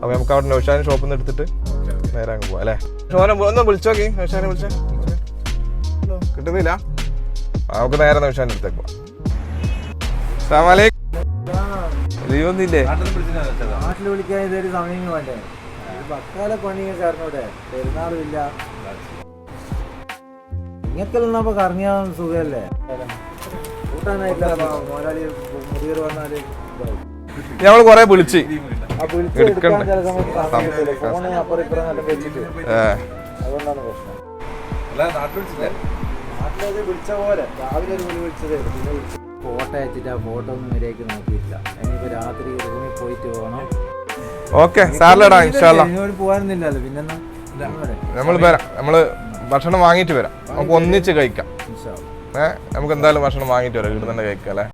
അപ്പോൾ നമുക്ക് അവിടെ നൗഷാദിന്റെ ഷോപ്പിൽ നിന്ന് എടുത്തിട്ട് നേരെ അങ്ങ് പോവാം അല്ലേ? ഷോനെ ഒന്ന് വിളിച്ചു നോക്കി, നൗഷാദിനെ വിളിച്ചേ. കിട്ടുന്നില്ല, നമുക്ക് നേരെ നൗഷാദിന്റെ അടുത്തേക്ക് പോവാം. അസ്സലാമു അലൈക്കും. ലീവൊന്നുമില്ലേ? നാട്ടിൽ വിളിക്കാൻ ഇതൊരു സമയം വേണ്ടേ? ബക്കാല പണിയെ കാരണോടെ പെരുന്നാളുമില്ല. ഇങ്ങനത്തെ കറങ്ങിയാ സുഖല്ലേ? കൂട്ടാനായിട്ടില്ല. മോലാളി മുതിർ വന്നാല് ഞങ്ങൾ കൊറേ വിളിച്ച് എടുക്കാൻ ചില സമയത്ത് ഫോണ് അപ്പുറം ഇപ്പുറം നല്ല വെച്ചിട്ട് അതുകൊണ്ടാണ് പ്രശ്നം. നാട്ടിലത് വിളിച്ച പോലെ രാവിലെ ഒരു വിളി വിളിച്ചതേ, പിന്നെ വിളിച്ചു ഫോട്ടോ അയച്ചിട്ട് ആ ഫോട്ടോ ഒന്നും മര്യാദയ്ക്ക് നോക്കിയില്ല. ഇനിയിപ്പോ രാത്രി റൂമിൽ പോയിട്ട് പോകണം. ഓക്കെ സാറിലടാ, ഇൻഷാല്ലാ. പോകാനൊന്നുമില്ലല്ലോ, പിന്നെന്നാ നമ്മൾ വരാം. നമ്മള് ഭക്ഷണം വാങ്ങിയിട്ട് വരാം, നമുക്ക് ഒന്നിച്ച് കഴിക്കാം. നമുക്ക് എന്തായാലും ഭക്ഷണം വാങ്ങിയിട്ട് വരാം, ഇവിടെ തന്നെ കഴിക്കാം അല്ലേ?